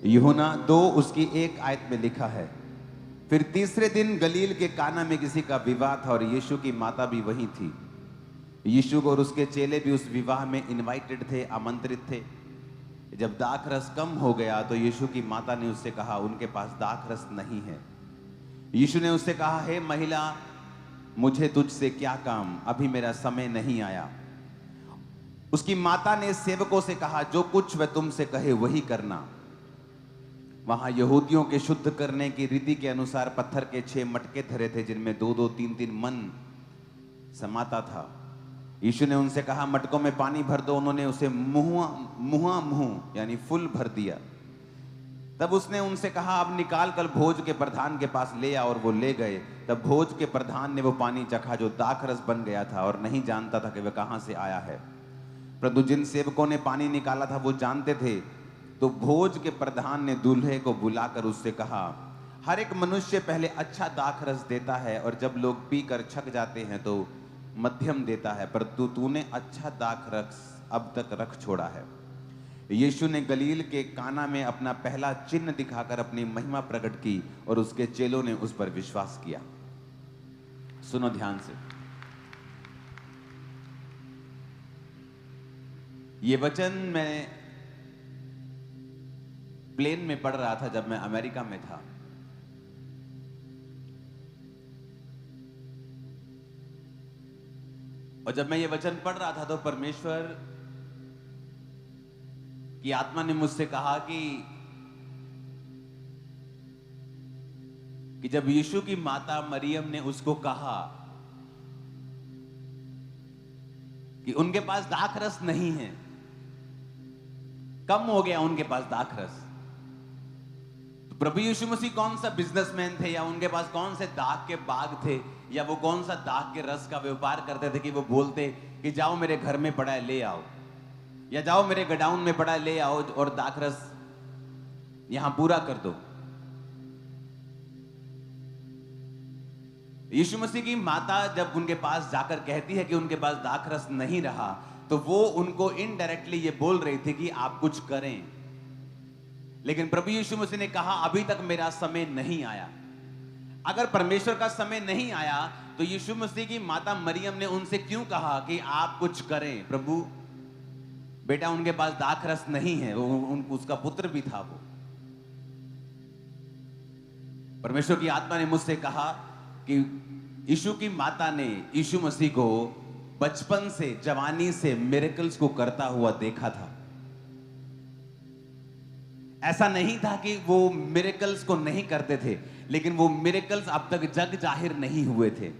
यूहन्ना 2 उसकी 1 आयत में लिखा है, फिर तीसरे दिन गलील के काना में किसी का विवाह था और यीशु की माता भी वहीं थी। यीशु और उसके चेले भी उस विवाह में इनवाइटेड थे, आमंत्रित थे। जब दाखरस कम हो गया तो यीशु की माता ने उससे कहा, उनके पास दाखरस नहीं है। यीशु ने उससे कहा, हे महिला, मुझे तुझसे क्या काम, अभी मेरा समय नहीं आया। उसकी माता ने सेवकों से कहा, जो कुछ वह तुमसे कहे वही करना। वहां यहूदियों के शुद्ध करने की रीति के अनुसार पत्थर के 6 मटके धरे थे, जिनमें 2-2, 3-3 मन समाता था। यीशु ने उनसे कहा, मटकों में पानी भर दो। उन्होंने उसे मुंह यानी फुल भर दिया। तब उसने उनसे कहा, अब निकाल कर भोज के प्रधान के पास ले आओ। और वो ले गए। तब भोज के प्रधान ने वो पानी चखा जो दाखरस बन गया था, और नहीं जानता था कि वह कहां से आया है। परंतु जिन सेवकों ने पानी निकाला था वो जानते थे। तो भोज के प्रधान ने दूल्हे को बुलाकर उससे कहा, हर एक मनुष्य पहले अच्छा दाखरस देता है, और जब लोग पीकर छक जाते हैं तो मध्यम देता है, परंतु तूने अच्छा दाखरस अब तक रख छोड़ा है। यीशु ने गलील के काना में अपना पहला चिन्ह दिखाकर अपनी महिमा प्रकट की, और उसके चेलों ने उस पर विश्वास किया। सुनो ध्यान से, ये वचन मैं प्लेन में पढ़ रहा था जब मैं अमेरिका में था। और जब मैं ये वचन पढ़ रहा था तो परमेश्वर की आत्मा ने मुझसे कहा कि जब यीशु की माता मरियम ने उसको कहा कि उनके पास दाखरस नहीं है, कम हो गया उनके पास दाखरस, तो प्रभु यीशु मसीह कौन सा बिजनेसमैन थे, या उनके पास कौन से दाख के बाग थे, या वो कौन सा दाख के रस का व्यापार करते थे कि वो बोलते कि जाओ मेरे घर में पड़ा है ले आओ, या जाओ मेरे गोडाउन में पड़ा है ले आओ और दाखरस यहां पूरा कर दो। यीशु मसीह की माता जब उनके पास जाकर कहती है कि उनके पास दाखरस नहीं रहा, तो वो उनको इनडायरेक्टली ये बोल रही थी कि आप कुछ करें। लेकिन प्रभु यीशु मसीह ने कहा, अभी तक मेरा समय नहीं आया। अगर परमेश्वर का समय नहीं आया तो यीशु मसीह की माता मरियम ने उनसे क्यों कहा कि आप कुछ करें? प्रभु बेटा, उनके पास दाखरस नहीं है, उसका पुत्र भी था वो। परमेश्वर की आत्मा ने मुझसे कहा कि यीशु की माता ने यीशु मसीह को बचपन से, जवानी से मिरेकल्स को करता हुआ देखा था। ऐसा नहीं था कि वो मिरेकल्स को नहीं करते थे, लेकिन वो मिरेकल्स अब तक जग जाहिर नहीं हुए थे।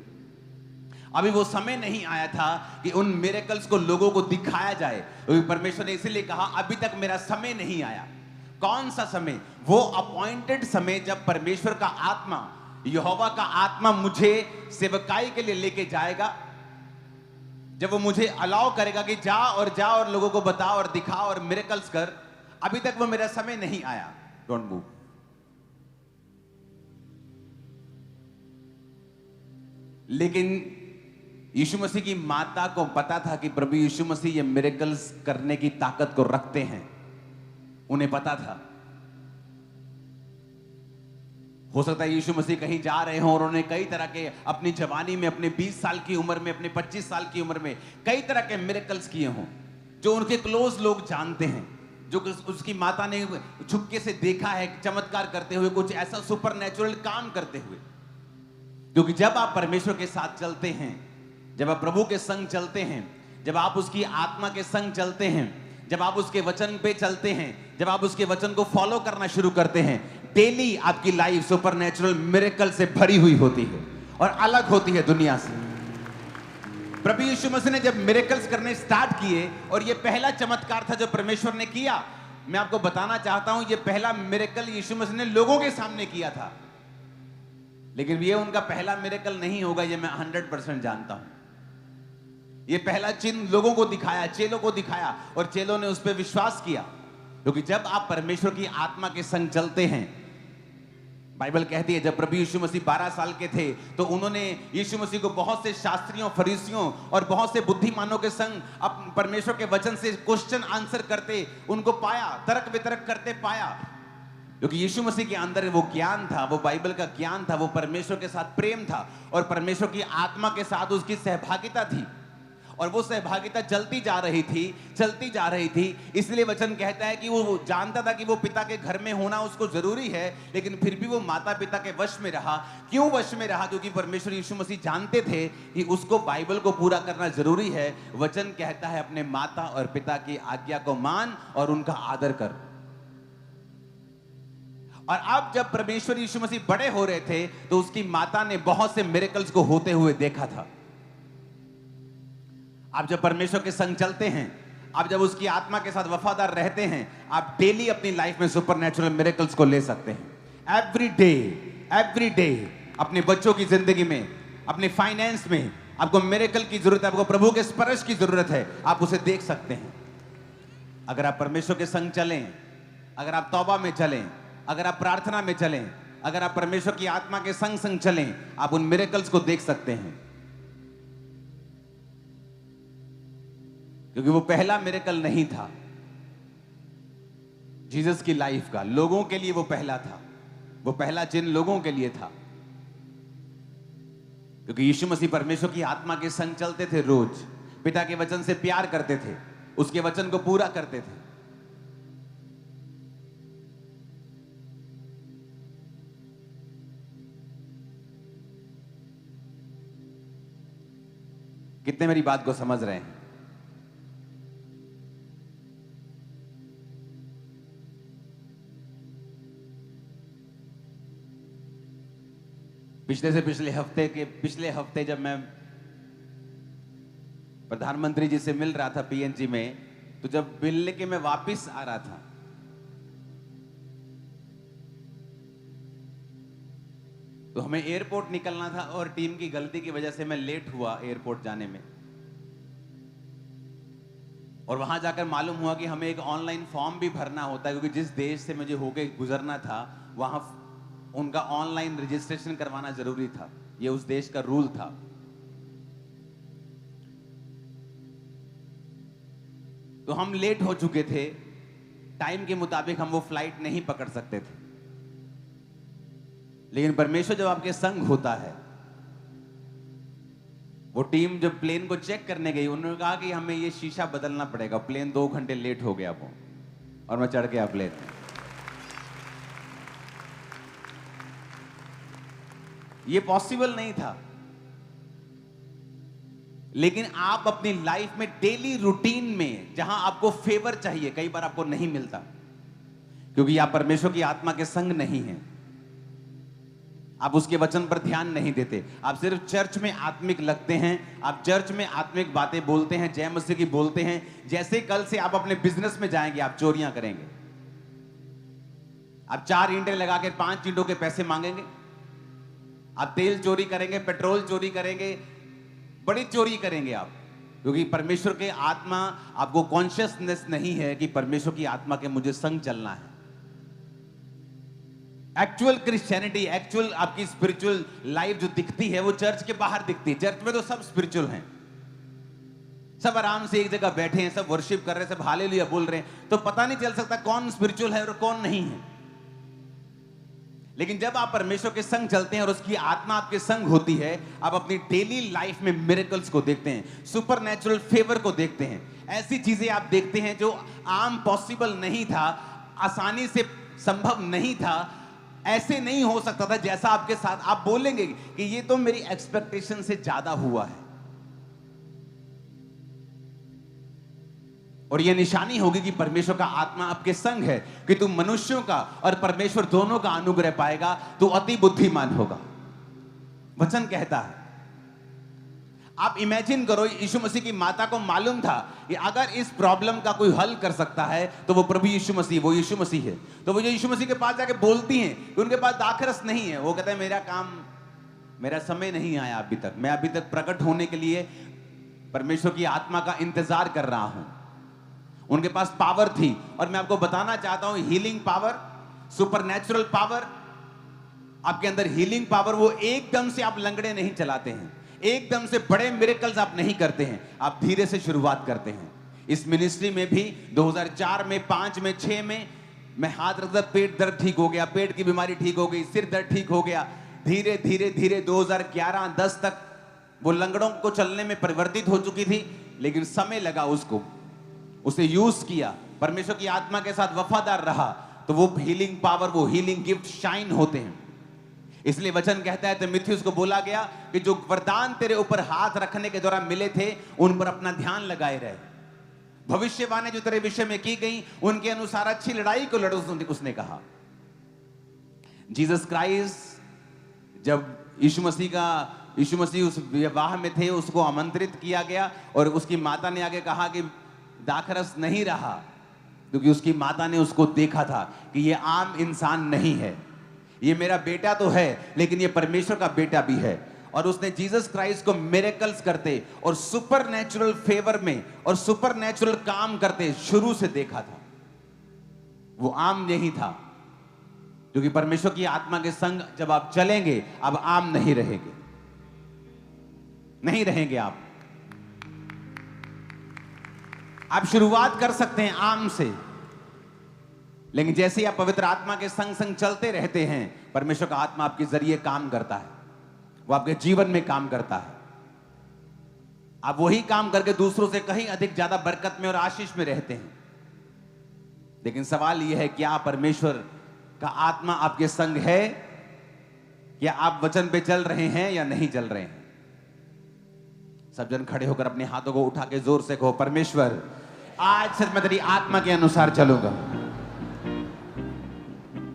अभी वो समय नहीं आया था कि उन मिरेकल्स को लोगों को दिखाया जाए। परमेश्वर ने इसीलिए कहा, अभी तक मेरा समय नहीं आया। कौन सा समय? वो अपॉइंटेड समय जब परमेश्वर का आत्मा, यहोवा का आत्मा मुझे सेवकाई के लिए लेके जाएगा, जब वो मुझे अलाउ करेगा कि जा और लोगों को बता और दिखा और मिरेकल्स कर। अभी तक वो मेरा समय नहीं आया। Don't move. लेकिन यीशु मसीह की माता को पता था कि प्रभु यीशु मसीह ये मिरेकल्स करने की ताकत को रखते हैं। उन्हें पता था। हो सकता है यीशु मसीह कहीं जा रहे हों और उन्होंने कई तरह के, अपनी जवानी में, अपने 20 साल की उम्र में, अपने 25 साल की उम्र में कई तरह के मिरेकल्स किए हों, जो उनके क्लोज लोग जानते हैं, जो उसकी माता ने छुपके से देखा है चमत्कार करते हुए, कुछ ऐसा सुपरनैचुरल काम करते हुए। क्योंकि जब आप परमेश्वर के साथ चलते हैं, जब आप प्रभु के संग चलते हैं, जब आप उसकी आत्मा के संग चलते हैं, जब आप उसके वचन पे चलते हैं, जब आप उसके वचन को फॉलो करना शुरू करते हैं, डेली आपकी लाइफ सुपरनैचुरल मिरेकल से भरी हुई होती है और अलग होती है दुनिया से। प्रभु यीशु मसीह ने जब मिरेकल्स करने स्टार्ट किए, और ये पहला चमत्कार था जो परमेश्वर ने किया, मैं आपको बताना चाहता हूं, ये पहला मिरेकल यीशु मसीह ने लोगों के सामने किया था। लेकिन ये उनका पहला मिरेकल नहीं होगा, ये मैं 100% जानता हूं। ये पहला चिन्ह लोगों को दिखाया, चेलों को दिखाया, और चेलों ने उस पर विश्वास किया। क्योंकि जब आप परमेश्वर की आत्मा के संग चलते हैं, बाइबल कहती है जब प्रभु यीशु मसीह 12 साल के थे तो उन्होंने यीशु मसीह को बहुत से शास्त्रियों, फरीसियों और बहुत से बुद्धिमानों के संग परमेश्वर के वचन से क्वेश्चन आंसर करते उनको पाया, तर्क वितर्क करते पाया। क्योंकि यीशु मसीह के अंदर वो ज्ञान था, वो बाइबल का ज्ञान था, वो परमेश्वर के साथ प्रेम था और परमेश्वर की आत्मा के साथ उसकी सहभागिता थी। और वो सहभागिता चलती जा रही थी। इसलिए वचन कहता है कि वो जानता था कि वो पिता के घर में होना उसको जरूरी है, लेकिन फिर भी वो माता पिता के वश में रहा। क्यों वश में रहा? क्योंकि परमेश्वर यीशु मसीह जानते थे कि उसको बाइबल को पूरा करना जरूरी है। वचन कहता है अपने माता और पिता की आज्ञा को मान और उनका आदर कर। और अब जब परमेश्वर यीशु मसीह बड़े हो रहे थे तो उसकी माता ने बहुत से मिरेकल्स को होते हुए देखा था। आप जब परमेश्वर के संग चलते हैं, आप जब उसकी आत्मा के साथ वफादार रहते हैं, आप डेली अपनी लाइफ में सुपरनैचुरल मिरेकल्स को ले सकते हैं। एवरी डे अपने बच्चों की जिंदगी में, अपने फाइनेंस में आपको मिरेकल की जरूरत है, आपको प्रभु के स्पर्श की जरूरत है, आप उसे देख सकते हैं। अगर आप परमेश्वर के संग चलें, अगर आप तौबा में चलें, अगर आप प्रार्थना में चलें, अगर आप परमेश्वर की आत्मा के संग संग चलें, आप उन मिरेकल्स को देख सकते हैं। क्योंकि वो पहला मिरेकल नहीं था जीसस की लाइफ का, लोगों के लिए वो पहला था, वो पहला चिन्ह लोगों के लिए था। क्योंकि यीशु मसीह परमेश्वर की आत्मा के संग चलते थे, रोज पिता के वचन से प्यार करते थे, उसके वचन को पूरा करते थे। कितने मेरी बात को समझ रहे हैं? पिछले हफ्ते जब मैं प्रधानमंत्री जी से मिल रहा था पीएनजी में, तो जब मिलने के मैं वापस आ रहा था तो हमें एयरपोर्ट निकलना था और टीम की गलती की वजह से मैं लेट हुआ एयरपोर्ट जाने में। और वहां जाकर मालूम हुआ कि हमें एक ऑनलाइन फॉर्म भी भरना होता है, क्योंकि जिस देश से मुझे होके गुजरना था वहां उनका ऑनलाइन रजिस्ट्रेशन करवाना जरूरी था। यह उस देश का रूल था। तो हम लेट हो चुके थे, टाइम के मुताबिक हम वो फ्लाइट नहीं पकड़ सकते थे। लेकिन परमेश्वर जब आपके संग होता है, वो टीम जब प्लेन को चेक करने गई, उन्होंने कहा कि हमें ये शीशा बदलना पड़ेगा, प्लेन 2 घंटे लेट हो गया वो, और मैं चढ़ गया प्लेन में। ये पॉसिबल नहीं था। लेकिन आप अपनी लाइफ में डेली रूटीन में जहां आपको फेवर चाहिए, कई बार आपको नहीं मिलता, क्योंकि आप परमेश्वर की आत्मा के संग नहीं हैं। आप उसके वचन पर ध्यान नहीं देते, आप सिर्फ चर्च में आत्मिक लगते हैं, आप चर्च में आत्मिक बातें बोलते हैं, जय मसीह की बोलते हैं। जैसे कल से आप अपने बिजनेस में जाएंगे, आप चोरियां करेंगे, आप 4 ईंटें लगा के 5 ईंटों के पैसे मांगेंगे, आप तेल चोरी करेंगे, पेट्रोल चोरी करेंगे, बड़ी चोरी करेंगे आप, क्योंकि परमेश्वर के आत्मा आपको कॉन्शियसनेस नहीं है कि परमेश्वर की आत्मा के मुझे संग चलना है। एक्चुअल क्रिश्चियनिटी, एक्चुअल आपकी स्पिरिचुअल लाइफ जो दिखती है वो चर्च के बाहर दिखती है। चर्च में तो सब स्पिरिचुअल हैं, सब आराम से एक जगह बैठे हैं, सब वर्शिप कर रहे हैं, सब हालेलुया बोल रहे हैं, तो पता नहीं चल सकता कौन स्पिरिचुअल है और कौन नहीं है। लेकिन जब आप परमेश्वर के संग चलते हैं और उसकी आत्मा आपके संग होती है, आप अपनी डेली लाइफ में मिरेकल्स को देखते हैं, सुपरनैचुरल फेवर को देखते हैं। ऐसी चीजें आप देखते हैं जो आम पॉसिबल नहीं था, आसानी से संभव नहीं था, ऐसे नहीं हो सकता था जैसा आपके साथ। आप बोलेंगे कि ये तो मेरी एक्सपेक्टेशन से ज्यादा हुआ है, और यह निशानी होगी कि परमेश्वर का आत्मा आपके संग है, कि तू मनुष्यों का और परमेश्वर दोनों का अनुग्रह पाएगा, तू अति बुद्धिमान होगा, वचन कहता है। आप इमेजिन करो, यीशु मसीह की माता को मालूम था कि अगर इस प्रॉब्लम का कोई हल कर सकता है तो वो प्रभु यीशु मसीह, वो यीशु मसीह है। तो वो जो यीशु मसीह के पास जाके बोलती हैं कि उनके पास दाखरस नहीं है, वो कहता है मेरा समय नहीं आया अभी तक, मैं अभी तक प्रकट होने के लिए परमेश्वर की आत्मा का इंतजार कर रहा हूं। उनके पास पावर थी, और मैं आपको बताना चाहता हूं, हीलिंग पावर, सुपरनैचुरल पावर, आपके अंदर हीलिंग पावर, वो एकदम से आप लंगड़े नहीं चलाते हैं, एकदम से बड़े मिरेकल्स आप नहीं करते हैं, आप धीरे से शुरुआत करते हैं। इस मिनिस्ट्री में भी 2004 में, 5 में, 6 में मैं हाथ रखता, पेट दर्द ठीक हो गया, पेट की बीमारी ठीक हो गई, सिर दर्द ठीक हो गया। धीरे धीरे धीरे 2011-10 तक वो लंगड़ों को चलने में परिवर्तित हो चुकी थी, लेकिन समय लगा उसको। उसे यूज किया, परमेश्वर की आत्मा के साथ वफादार रहा, तो वो हीलिंग पावर, वो हीलिंग गिफ्ट शाइन होते हैं। इसलिए वचन कहता है, तीमुथियुस को बोला गया कि जो वरदान तेरे ऊपर हाथ रखने के द्वारा मिले थे, उन पर अपना ध्यान लगाए रहे। भविष्यवाणी जो तेरे विषय में की गई, उनके अनुसार अच्छी लड़ाई को लड़ो, उसने कहा। जीसस क्राइस्ट, जब यीशु मसीह उस विवाह में थे, उसको आमंत्रित किया गया और उसकी माता ने आगे कहा कि दाखरस नहीं रहा, क्योंकि उसकी माता ने उसको देखा था कि ये आम इंसान नहीं है, ये मेरा बेटा तो है, लेकिन ये परमेश्वर का बेटा भी है। और उसने जीसस क्राइस्ट को मिरेकल्स करते और सुपरनैचुरल फेवर में और सुपरनैचुरल काम करते शुरू से देखा था। वो आम नहीं था, क्योंकि परमेश्वर की आत्मा के संग जब आप चलेंगे, अब आम नहीं रहेंगे, नहीं रहेंगे आप। आप शुरुआत कर सकते हैं आम से, लेकिन जैसे ही आप पवित्र आत्मा के संग संग चलते रहते हैं, परमेश्वर का आत्मा आपके जरिए काम करता है, वो आपके जीवन में काम करता है। आप वही काम करके दूसरों से कहीं अधिक ज्यादा बरकत में और आशीष में रहते हैं। लेकिन सवाल यह है, क्या परमेश्वर का आत्मा आपके संग है? क्या आप वचन पे चल रहे हैं या नहीं चल रहे हैं? सब जन खड़े होकर अपने हाथों को उठा के जोर से कहो, परमेश्वर आज से मैं तेरी आत्मा के अनुसार चलूंगा,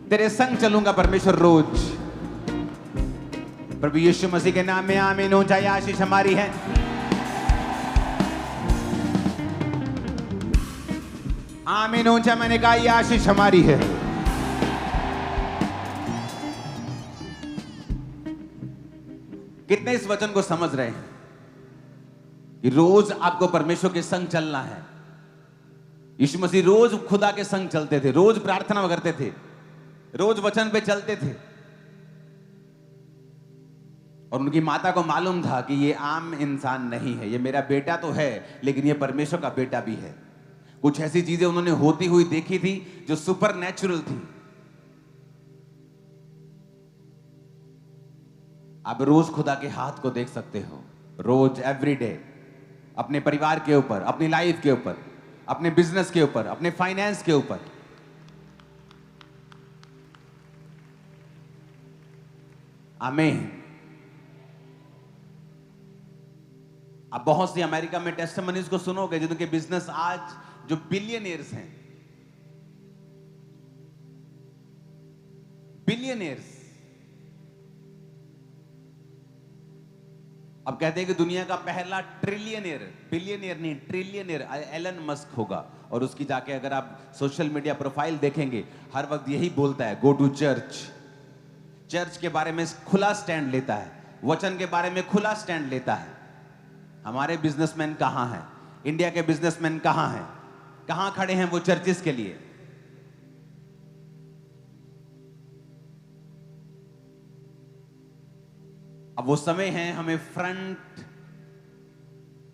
तेरे संग चलूंगा परमेश्वर रोज। प्रभु यीशु मसीह के नाम में आमीन। ऊंचाई आशीष हमारी है। आमीन। ऊंचा मैंने कहा, ये आशीष हमारी है। कितने इस वचन को समझ रहे हैं कि रोज आपको परमेश्वर के संग चलना है? यीशु मसीह रोज खुदा के संग चलते थे, रोज प्रार्थना करते थे, रोज वचन पे चलते थे। और उनकी माता को मालूम था कि ये आम इंसान नहीं है, ये मेरा बेटा तो है, लेकिन ये परमेश्वर का बेटा भी है। कुछ ऐसी चीजें उन्होंने होती हुई देखी थी जो सुपर नेचुरल थी। आप रोज खुदा के हाथ को देख सकते हो, रोज, एवरी डे, अपने परिवार के ऊपर, अपनी लाइफ के ऊपर, अपने बिजनेस के ऊपर, अपने फाइनेंस के ऊपर। आमीन। आप बहुत सी अमेरिका में टेस्टिमनीज को सुनोगे जिनके बिजनेस आज जो बिलियनियर्स हैं, बिलियनियर्स। अब कहते हैं कि दुनिया का पहला ट्रिलियनियर, बिलियनियर नहीं ट्रिलियनियर एलन मस्क होगा। और उसकी जाके अगर आप सोशल मीडिया प्रोफाइल देखेंगे, हर वक्त यही बोलता है, गो टू चर्च। चर्च के बारे में खुला स्टैंड लेता है, वचन के बारे में खुला स्टैंड लेता है। हमारे बिजनेसमैन कहां हैं? इंडिया के बिजनेसमैन कहां हैं? कहां खड़े हैं वो चर्चिस के लिए? अब वो समय है, हमें फ्रंट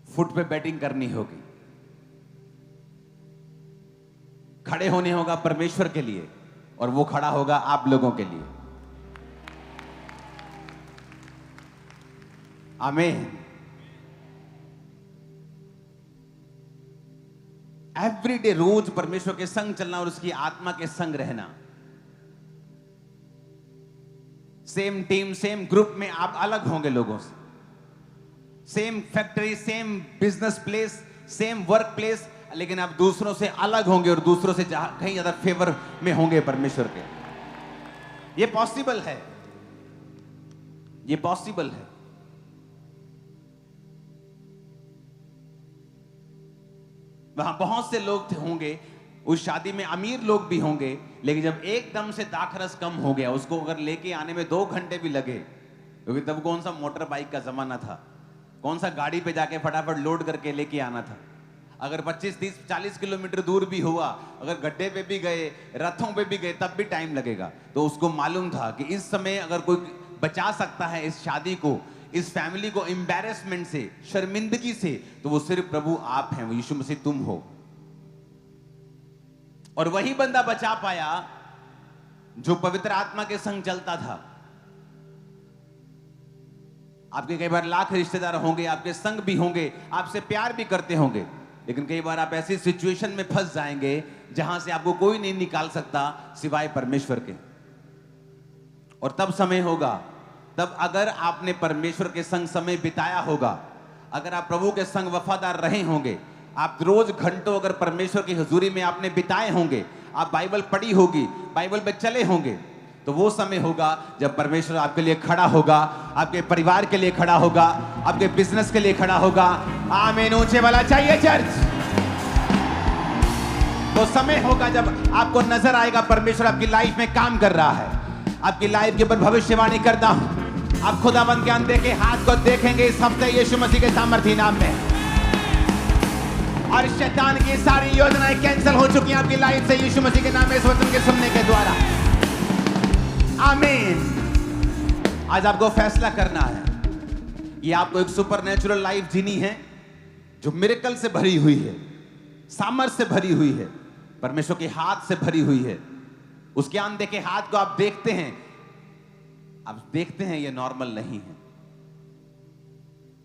फुट पे बैटिंग करनी होगी, खड़े होने होगा परमेश्वर के लिए, और वो खड़ा होगा आप लोगों के लिए। आमीन। एवरीडे, रोज परमेश्वर के संग चलना और उसकी आत्मा के संग रहना। सेम टीम, सेम ग्रुप में आप अलग होंगे लोगों से, same factory, same business place, same work place, लेकिन आप दूसरों से अलग होंगे और दूसरों से कहीं ज्यादा फेवर में होंगे परमेश्वर के। ये पॉसिबल है, ये पॉसिबल है। वहां बहुत से लोग होंगे, उस शादी में अमीर लोग भी होंगे, लेकिन जब एकदम से दाखरस कम हो गया, उसको अगर लेके आने में 2 घंटे भी लगे, क्योंकि तब कौन सा मोटर बाइक का जमाना था, कौन सा गाड़ी पे जाके फटाफट लोड करके लेके आना था। अगर 25, 30, 40 किलोमीटर दूर भी हुआ, अगर गड्ढे पे भी गए, रथों पे भी गए, तब भी टाइम लगेगा। तो उसको मालूम था कि इस समय अगर कोई बचा सकता है इस शादी को, इस फैमिली को एम्बैरेसमेंट से, शर्मिंदगी से, तो वो सिर्फ प्रभु आप हैं, वो यीशु मसीह तुम हो। और वही बंदा बचा पाया जो पवित्र आत्मा के संग चलता था। आपके कई बार लाख रिश्तेदार होंगे, आपके संग भी होंगे, आपसे प्यार भी करते होंगे, लेकिन कई बार आप ऐसी सिचुएशन में फंस जाएंगे जहां से आपको कोई नहीं निकाल सकता सिवाय परमेश्वर के। और तब समय होगा, तब अगर आपने परमेश्वर के संग समय बिताया होगा, अगर आप प्रभु के संग वफादार रहे होंगे, आप रोज घंटों अगर परमेश्वर की हुजूरी में आपने बिताए होंगे, आप बाइबल पढ़ी होगी, बाइबल पे चले होंगे, तो वो समय होगा जब परमेश्वर आपके लिए खड़ा होगा, आपके परिवार के लिए खड़ा होगा, आपके बिजनेस के लिए खड़ा होगा। आमीन। ऊंचे वाला चाहिए चर्च। तो समय होगा जब आपको नजर आएगा परमेश्वर आपकी लाइफ में काम कर रहा है। आपकी लाइफ के ऊपर भविष्यवाणी करता हूं, आप खुदावंद के अंधे के हाथ को देखेंगे इस हफ्ते यीशु मसीह के सामर्थी नाम में। और शैतान की सारी योजनाएं कैंसिल हो चुकी हैं आपकी लाइफ से यीशु मसीह के नाम में इस वचन के सुनने के द्वारा। आमीन। आज आपको फैसला करना है कि आपको एक सुपरनेचुरल लाइफ जीनी है जो मिरेकल से भरी हुई है, सामर्थ से भरी हुई है, परमेश्वर के हाथ से भरी हुई है। उसके अनदेखे हाथ को आप देखते हैं, ये नॉर्मल नहीं है।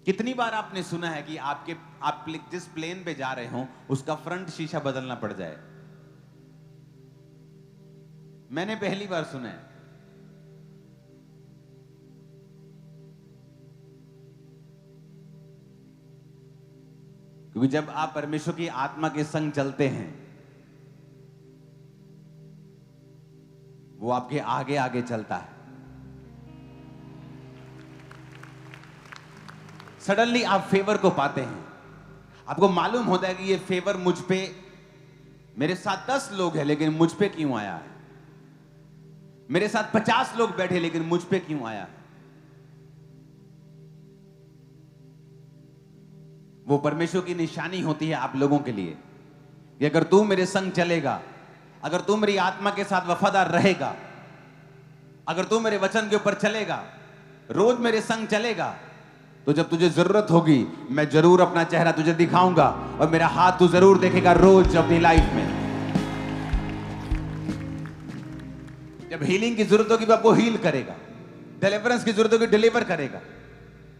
कितनी बार आपने सुना है कि आप जिस प्लेन पे जा रहे हो उसका फ्रंट शीशा बदलना पड़ जाए? मैंने पहली बार सुना है। क्योंकि जब आप परमेश्वर की आत्मा के संग चलते हैं, वो आपके आगे आगे चलता है। सडनली आप फेवर को पाते हैं। आपको मालूम होता है कि ये फेवर मुझ पे, मेरे साथ 10 लोग हैं लेकिन मुझ पे क्यों आया है? मेरे साथ 50 लोग बैठे लेकिन मुझ पे क्यों आया है? वो परमेश्वर की निशानी होती है आप लोगों के लिए कि अगर तू मेरे संग चलेगा, अगर तू मेरी आत्मा के साथ वफादार रहेगा, अगर तू मेरे वचन के ऊपर चलेगा, रोज मेरे संग चलेगा, तो जब तुझे जरूरत होगी मैं जरूर अपना चेहरा तुझे दिखाऊंगा और मेरा हाथ तू जरूर देखेगा रोज अपनी लाइफ में। जब हीलिंग की जरूरत होगी वो आपको हील करेगा, डिलीवरेंस की जरूरत होगी डिलीवर करेगा।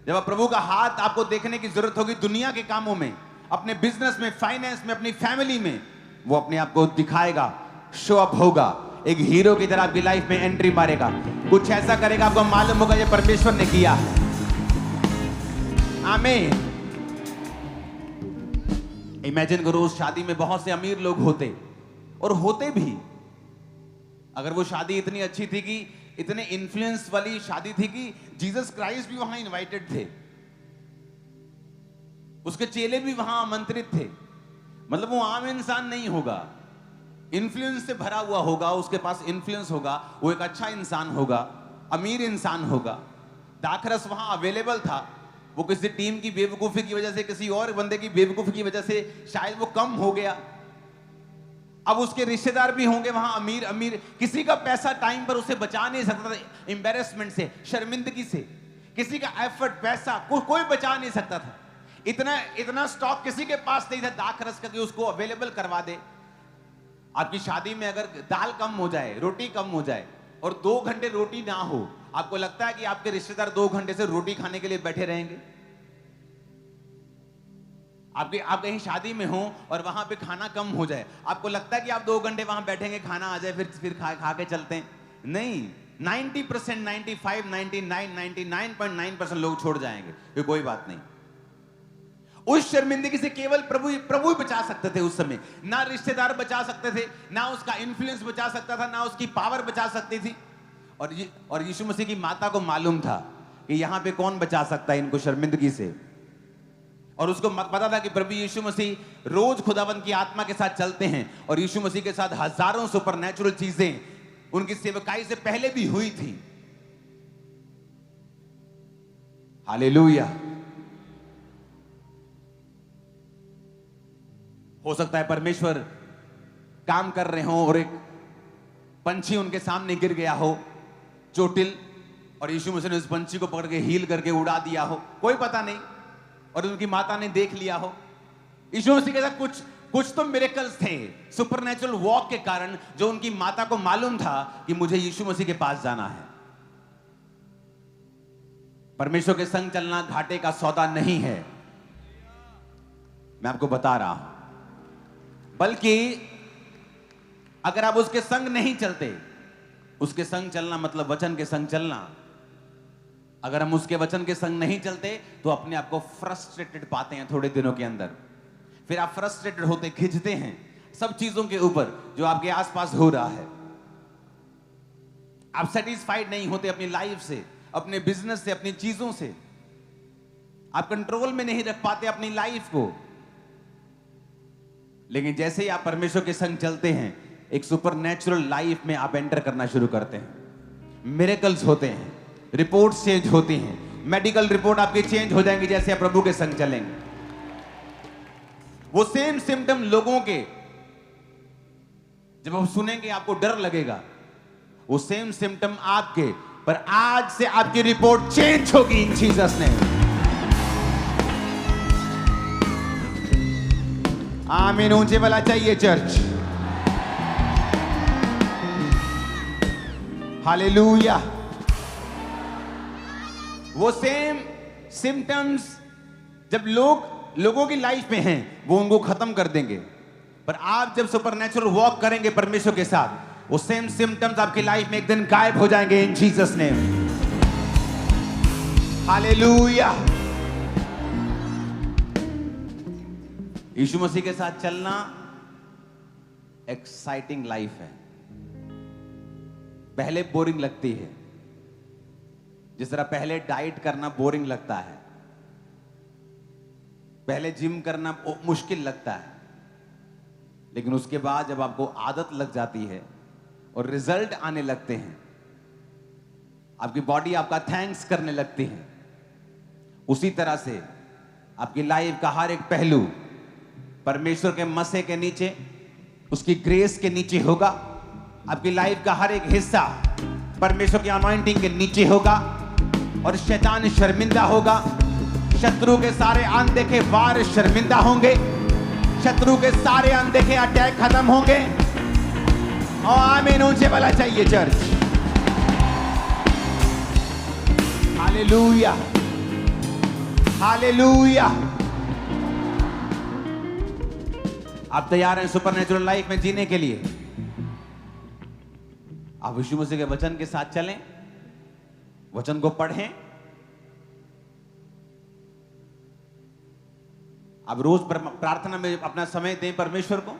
जब आप प्रभु का हाथ आपको देखने की जरूरत होगी दुनिया के कामों में, अपने बिजनेस में, फाइनेंस में, अपनी फैमिली में, वो अपने आप को दिखाएगा, शो अप होगा, एक हीरो की तरह आपकी लाइफ में एंट्री मारेगा, कुछ ऐसा करेगा आपको मालूम होगा ये परमेश्वर ने किया है। आमीन। इमेजिन करो उस शादी में बहुत से अमीर लोग होते, और होते भी। अगर वो शादी इतनी अच्छी थी कि इतने इन्फ्लुएंस वाली शादी थी कि जीसस क्राइस्ट भी वहां इनवाइटेड थे, उसके चेले भी वहां आमंत्रित थे। मतलब वो आम इंसान नहीं होगा, इन्फ्लुएंस से भरा हुआ होगा, उसके पास इन्फ्लुएंस होगा, वो एक अच्छा इंसान होगा, अमीर इंसान होगा। दाखरस वहां अवेलेबल था, वो किसी टीम की बेवकूफी की वजह से, किसी और बंदे की बेवकूफी की वजह से शायद वो कम हो गया। अब उसके रिश्तेदार भी होंगे वहां अमीर अमीर, किसी का पैसा टाइम पर उसे बचा नहीं सकता था, एम्बेरसमेंट से, शर्मिंदगी से, किसी का एफर्ट, पैसा कोई बचा नहीं सकता था। इतना स्टॉक किसी के पास नहीं था दाखरस का कि उसको अवेलेबल करवा दे। आपकी शादी में अगर दाल कम हो जाए, रोटी कम हो जाए और 2 घंटे रोटी ना हो, आपको लगता है कि आपके रिश्तेदार 2 घंटे से रोटी खाने के लिए बैठे रहेंगे? आप कहीं शादी में हो और वहां पे खाना कम हो जाए, आपको लगता है कि आप 2 घंटे वहां बैठेंगे, खाना आ जाए, फिर खा के चलते हैं? नहीं, 90%, 95, 99, 99.9% लोग छोड़ जाएंगे कि कोई बात नहीं। उस शर्मिंदगी से केवल प्रभु ही बचा सकते थे उस समय। ना रिश्तेदार बचा सकते थे, ना उसका इन्फ्लुएंस बचा सकता था, ना उसकी पावर बचा सकती थी। और यीशु मसीह की माता को मालूम था कि यहां पे कौन बचा सकता है इनको शर्मिंदगी से। और उसको पता था कि प्रभु यीशु मसीह रोज खुदावंद की आत्मा के साथ चलते हैं, और यीशु मसीह के साथ हजारों सुपरनैचुरल चीजें उनकी सेवकाई से पहले भी हुई थी। हालेलुया। हो सकता है परमेश्वर काम कर रहे हो और एक पंछी उनके सामने गिर गया हो, चोटिल, और यीशु मसीह ने उस पंछी को पकड़ के हील करके उड़ा दिया हो, कोई पता नहीं, और उनकी माता ने देख लिया हो। यीशु मसीह के साथ कुछ तो मिरेकल्स थे सुपरनैचुरल वॉक के कारण, जो उनकी माता को मालूम था कि मुझे यीशु मसीह के पास जाना है। परमेश्वर के संग चलना घाटे का सौदा नहीं है, मैं आपको बता रहा हूं। बल्कि अगर आप उसके संग नहीं चलते, उसके संग चलना मतलब वचन के संग चलना, अगर हम उसके वचन के संग नहीं चलते तो अपने आप को फ्रस्ट्रेटेड पाते हैं थोड़े दिनों के अंदर। फिर आप फ्रस्ट्रेटेड होते, खिंचते हैं सब चीजों के ऊपर जो आपके आसपास हो रहा है। आप सेटिस्फाइड नहीं होते अपनी लाइफ से, अपने बिजनेस से, अपनी चीजों से। आप कंट्रोल में नहीं रख पाते अपनी लाइफ को। लेकिन जैसे ही आप परमेश्वर के संग चलते हैं, एक सुपरनैचुरल लाइफ में आप एंटर करना शुरू करते हैं। मिरेकल्स होते हैं, रिपोर्ट्स चेंज होती हैं, मेडिकल रिपोर्ट आपकी चेंज हो जाएंगी जैसे आप प्रभु के संग चलेंगे। वो सेम सिम्टम लोगों के जब आप सुनेंगे आपको डर लगेगा, वो सेम सिम्टम आपके, पर आज से आपकी रिपोर्ट चेंज होगी इन जीसस नेम। आमीन। ऊंचे वाला चाहिए चर्च। हालेलुया। वो सेम सिम्टम्स जब लोगों की लाइफ में हैं, वो उनको खत्म कर देंगे। पर आप जब सुपरनैचुरल वॉक करेंगे परमेश्वर के साथ, वो सेम सिम्टम्स आपकी लाइफ में एक दिन गायब हो जाएंगे इन जीसस नेम। हालेलुया। यीशु मसीह के साथ चलना एक्साइटिंग लाइफ है। पहले बोरिंग लगती है, जिस तरह पहले डाइट करना बोरिंग लगता है, पहले जिम करना मुश्किल लगता है, लेकिन उसके बाद जब आपको आदत लग जाती है और रिजल्ट आने लगते हैं, आपकी बॉडी आपका थैंक्स करने लगती है, उसी तरह से आपकी लाइफ का हर एक पहलू परमेश्वर के मसे के नीचे, उसकी ग्रेस के नीचे होगा। आपकी लाइफ का हर एक हिस्सा परमेश्वर की अनॉइंटिंग के नीचे होगा और शैतान शर्मिंदा होगा। शत्रु के सारे अनदेखे वार शर्मिंदा होंगे, शत्रु के सारे अनदेखे अटैक खत्म होंगे। और आमीन। ऊंचे वाला चाहिए चर्च। Hallelujah, hallelujah. आप तैयार हैं सुपरनैचुरल लाइफ में जीने के लिए? आप यीशु मसीह के वचन के साथ चलें, वचन को पढ़ें। आप रोज प्रार्थना में अपना समय दें परमेश्वर को।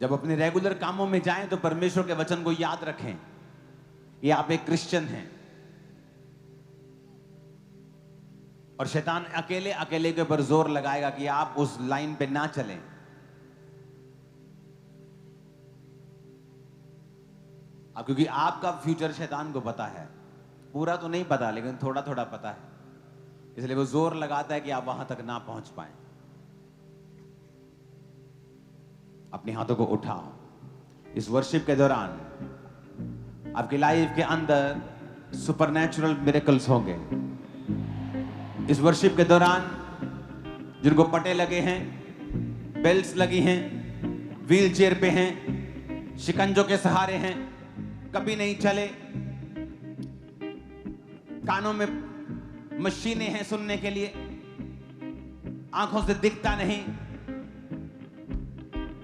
जब अपने रेगुलर कामों में जाएं तो परमेश्वर के वचन को याद रखें कि आप एक क्रिश्चियन हैं। और शैतान अकेले अकेले के ऊपर जोर लगाएगा कि आप उस लाइन पे ना चलें। अब क्योंकि आपका फ्यूचर शैतान को पता है, पूरा तो नहीं पता लेकिन थोड़ा थोड़ा पता है, इसलिए वो जोर लगाता है कि आप वहां तक ना पहुंच पाए। अपने हाथों को उठाओ। इस वर्शिप के दौरान आपकी लाइफ के अंदर सुपरनैचुरल मिरेकल्स होंगे। इस वर्शिप के दौरान जिनको पटे लगे हैं, बेल्ट्स लगी हैं, व्हील चेयर पे हैं, शिकंजों के सहारे हैं, कभी नहीं चले, कानों में मशीनें हैं सुनने के लिए, आंखों से दिखता नहीं,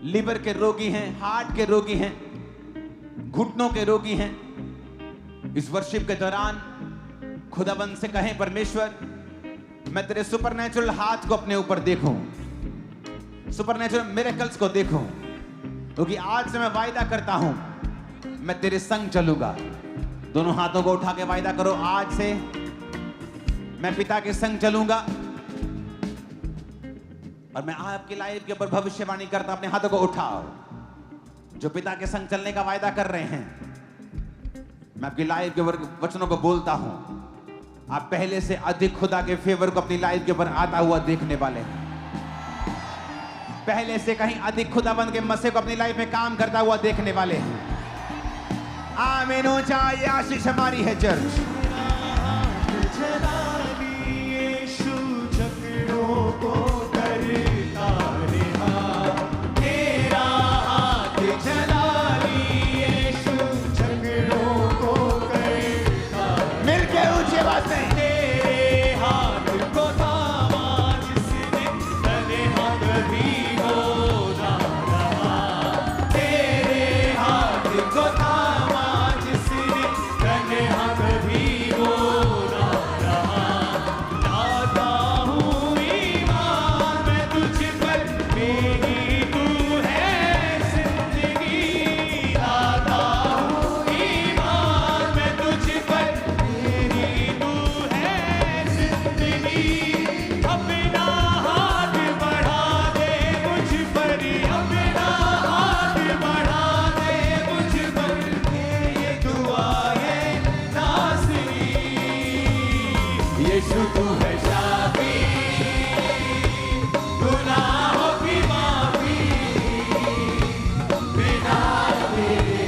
लिवर के रोगी हैं, हार्ट के रोगी हैं, घुटनों के रोगी हैं, इस वर्शिप के दौरान खुदाबंद से कहें, परमेश्वर मैं तेरे सुपरनैचुरल हाथ को अपने ऊपर देखूं, सुपरनैचुरल मिरेकल्स को देखूं, क्योंकि आज से मैं वायदा करता हूं मैं तेरे संग चलूंगा। दोनों हाथों को उठा के वायदा करो, आज से मैं पिता के संग चलूंगा और मैं आपकी लाइफ के ऊपर भविष्यवाणी करता। अपने हाथों को उठाओ जो पिता के संग चलने का वायदा कर रहे हैं। मैं आपकी लाइफ के ऊपर वचनों को बोलता हूं, आप पहले से अधिक खुदा के फेवर को अपनी लाइफ के ऊपर आता हुआ देखने वाले हैं। पहले से कहीं अधिक खुदाबंद के मसे को अपनी लाइफ में काम करता हुआ देखने वाले हैं। आमीन। ऊंचा ये आशीष हमारी है चर्च। को करता रहा, तेरा हाथ चला लिए यीशु झगड़ों को करता, मिलके ऊंची आवाज में तेरे हाथ को थामा जिसने तन्हा कभी वो ना रहा, तेरे हाथ को थामा जिसने तन्हा कभी वो ना रहा, लाता हूँ ईमान मैं तुझ पर, मेरी तू है जिंदगी, लाता हूँ ईमान मैं तुझ पर, मेरी तू है जिंदगी, अपना हाथ बढ़ा दे मुझ पर, अपना हाथ बढ़ा दे मुझ पर, ये दुआ है नाज़री, यीशु तू है शाफी, गुनाहों की माफी, बिना तेरे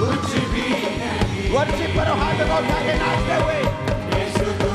कुछ भी नहीं, वर्शिप करो, हाथ को उठा के नाचते हुए यीशु तू